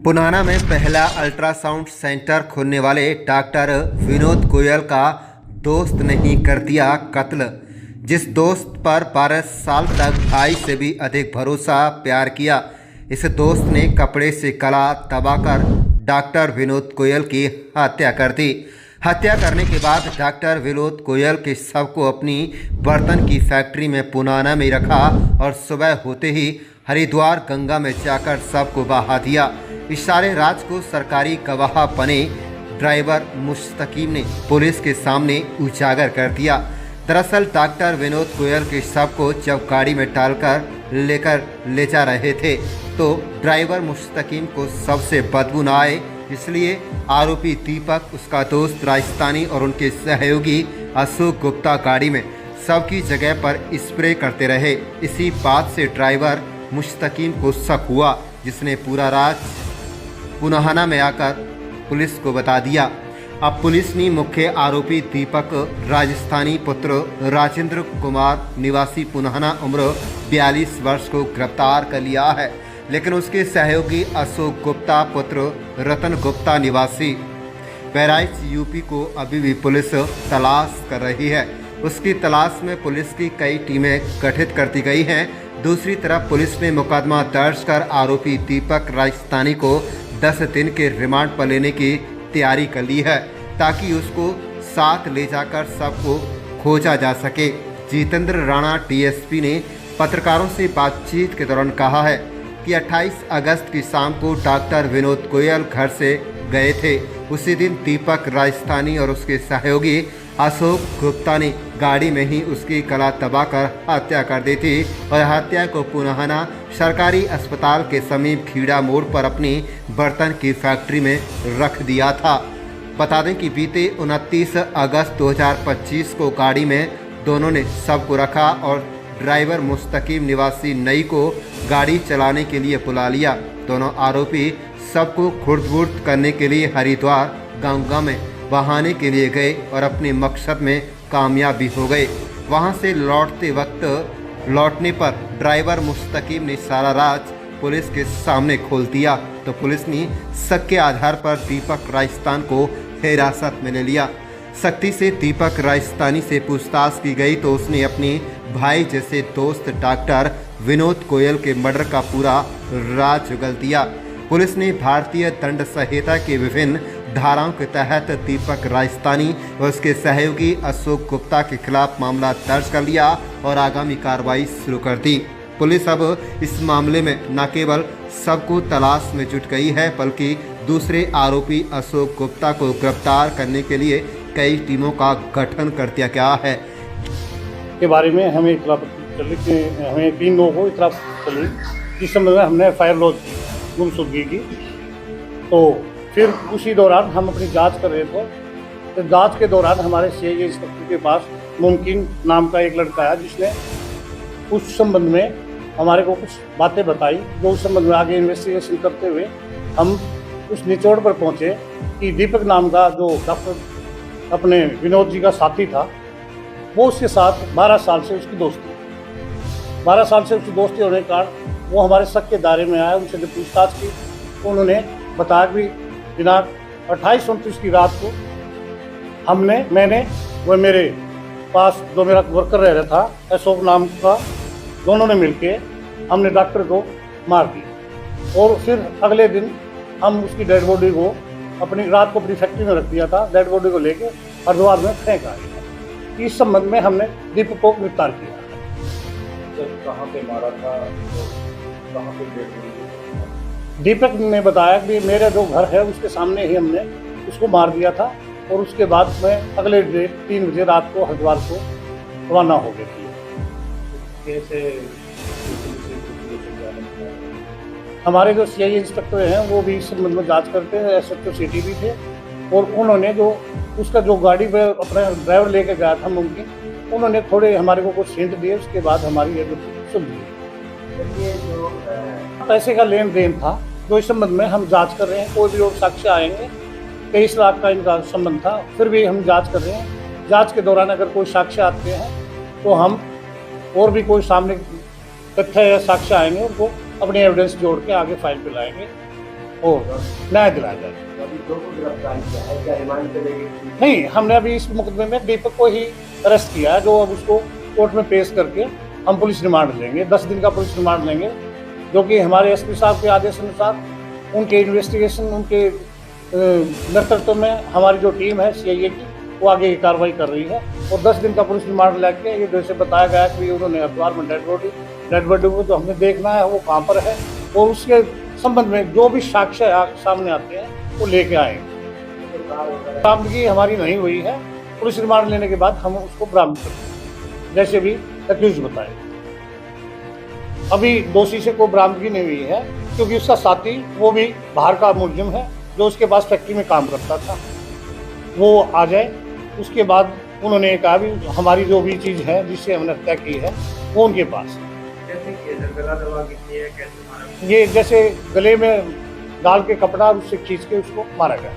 पुनाना में पहला ultrasound centre खोलने वाले डॉक्टर विनोद गोयल का दोस्त ने ही कर दिया कत्ल। जिस दोस्त पर 12 साल तक भाई से भी अधिक भरोसा प्यार किया, इस दोस्त ने कपड़े से गला दबाकर डॉक्टर विनोद गोयल की हत्या कर दी। हत्या करने के बाद डॉक्टर विनोद गोयल के शव को अपनी बर्तन की फैक्ट्री में पुनाना में रखा और सुबह होते ही हरिद्वार गंगा में जाकर शव को बहा दिया। इस सारे राज को सरकारी गवाह बने ड्राइवर मुस्तकीम ने पुलिस के सामने उजागर कर दिया। दरअसल डॉक्टर विनोद गोयल के शव को जब गाड़ी में डालकर लेकर ले जा रहे थे तो ड्राइवर मुस्तकीम को शव से बदबू न आए, इसलिए आरोपी दीपक, उसका दोस्त राजस्थानी और उनके सहयोगी अशोक गुप्ता गाड़ी में शव की जगह पर स्प्रे करते रहे। इसी बात से ड्राइवर मुस्तकीम को शक हुआ, जिसने पूरा राज पुनाना में आकर पुलिस को बता दिया। अब पुलिस ने मुख्य आरोपी दीपक, राजस्थानी पुत्र राजेंद्र कुमार निवासी पुनाना उम्र 42 वर्ष को गिरफ्तार कर लिया है, लेकिन उसके सहयोगी अशोक गुप्ता पुत्र रतन गुप्ता निवासी बहराइच यूपी को अभी भी पुलिस तलाश कर रही है। उसकी तलाश में पुलिस की कई टीमें गठित कर दी गई हैं। दूसरी तरफ पुलिस ने मुकदमा दर्ज कर आरोपी दीपक राजस्थानी को 10 दिन के रिमांड पर लेने की तैयारी कर ली है, ताकि उसको साथ ले जाकर सबको खोजा जा सके। जितेंद्र राणा डीएसपी ने पत्रकारों से बातचीत के दौरान कहा है कि 28 अगस्त की शाम को डॉक्टर विनोद गोयल घर से गए थे। उसी दिन दीपक राजस्थानी और उसके सहयोगी अशोक गुप्ता ने गाड़ी में ही उसकी गला दबाकर हत्या कर दी थी और हत्या को पुनाना सरकारी अस्पताल के समीप खीड़ा मोड़ पर अपनी बर्तन की फैक्ट्री में रख दिया था। बता दें कि बीते 29 अगस्त 2025 को गाड़ी में दोनों ने शव को रखा और ड्राइवर मुस्तकीम निवासी नई को गाड़ी चलाने के लिए बुला लिया। दोनों आरोपी शव को खुर्द-बुर्द करने के लिए हरिद्वार गंगा में बहाने के लिए गए और अपने मकसद में कामयाब भी हो गए। वहां से लौटने पर ड्राइवर मुस्तकीम ने सारा राज पुलिस के सामने खोल दिया, तो पुलिस ने शक के आधार पर दीपक राजस्थान को हिरासत में ले लिया। सख्ती से दीपक राजस्थानी से पूछताछ की गई तो उसने अपने भाई जैसे दोस्त डॉक्टर विनोद गोयल के मर्डर का पूरा राज उगल दिया। पुलिस ने भारतीय दंड संहिता के विभिन्न धाराओं के तहत दीपक राजस्थानी और उसके सहयोगी अशोक गुप्ता के खिलाफ मामला दर्ज कर लिया और आगामी कार्रवाई शुरू कर दी। पुलिस अब इस मामले में न केवल सबको तलाश में जुट गई है, बल्कि दूसरे आरोपी अशोक गुप्ता को गिरफ्तार करने के लिए कई टीमों का गठन कर दिया गया है। के बारे में हमें इतला चली कि हमें 3 लोगों को इतला चली, जिस समय हमने फायर लॉज गुमशुदगी की। तो फिर उसी दौरान हम अपनी जांच कर रहे थे, तो जांच के दौरान हमारे सीआईए इंस्पेक्टर के पास मुमकिन नाम का एक लड़का है, जिसने उस संबंध में हमारे को कुछ बातें बताई, जो उस संबंध में आगे इन्वेस्टिगेशन करते हुए हम उस निचोड़ पर पहुंचे कि दीपक नाम का जो डॉक्टर अपने विनोद जी का साथी था, वो उसके साथ 12 साल से उसकी दोस्ती 12 साल से उसकी दोस्ती होने के कारण वो हमारे शक के दायरे में आया। उनसे जब पूछताछ की तो उन्होंने बताया कि दिनांक 28-29 की रात को मैंने वो मेरे पास जो मेरा वर्कर रह रहा था अशोक नाम का, दोनों ने मिलके हमने डॉक्टर को मार दिया और फिर अगले दिन हम उसकी डेड बॉडी को रात को अपनी फैक्ट्री में रख दिया था। डेड बॉडी को लेके हरिद्वार में फेंक आए। इस संबंध में हमने दीपक को गिरफ्तार किया। कहाँ पे मारा था, कहाँ पे डेड बॉडी? दीपक ने बताया कि मेरा जो घर है उसके सामने ही हमने उसको मार दिया था और उसके बाद में अगले 3 बजे रात को हरिद्वार को रवाना हो गए थे। कैसे हमारे जो सीआईए इंस्पेक्टर हैं वो भी इस संबंध में जांच करते हैं। एसएचओ सिटी भी थे और उन्होंने जो उसका जो गाड़ी पे अपना ड्राइवर लेके गया था मुमकिन, उन्होंने थोड़े हमारे को कुछ हिंट दिए। उसके बाद हमारी ये सुन ली। जो पैसे का लेन देन था, जो इस संबंध में हम जांच कर रहे हैं। कोई भी लोग साक्ष्य आएंगे, 23 लाख का इनका संबंध था, फिर भी हम जांच कर रहे हैं। जांच के दौरान अगर कोई साक्ष्य आते हैं तो हम और भी कोई सामने तथ्य या साक्ष्य आएंगे, उनको अपने एविडेंस जोड़ के आगे फाइल पे लाएंगे वो न्याय दिलाया जाए। अभी दो को गिरफ्तार किया है, क्या रिमांड पे लेंगे? नहीं, हमने अभी इस मुकदमे में दीपक को ही अरेस्ट किया है, जो अब उसको कोर्ट में पेश करके हम पुलिस रिमांड लेंगे, 10 दिन का पुलिस रिमांड लेंगे, जो कि हमारे एसपी साहब के आदेश अनुसार उनके इन्वेस्टिगेशन, उनके नेतृत्व में हमारी जो टीम है सीआईए की, वो आगे की कार्रवाई कर रही है। और 10 दिन का पुलिस रिमांड लेके, ये जैसे बताया गया कि उन्होंने अखबार में डेड बॉडी को जो हमें देखना है वो कहाँ पर है, और उसके संबंध में जो भी साक्ष्य सामने आते हैं वो लेके आएंगे। बरामदगी हमारी नहीं हुई है, पुलिस रिमांड लेने के बाद हम उसको बरामद करेंगे, जैसे भी एक्यूज बताए। अभी दोषी से कोई बरामदगी नहीं हुई है, क्योंकि उसका साथी वो भी बाहर का मुलजिम है, जो उसके पास फैक्ट्री में काम करता था, वो आ जाए। उसके बाद उन्होंने कहा भी हमारी जो भी चीज़ है जिससे हमने हत्या की है वो उनके पास है। गला दबा के किए, कैसे मारा? ये जैसे गले में डाल के कपड़ा उससे खींच के उसको मारा गया।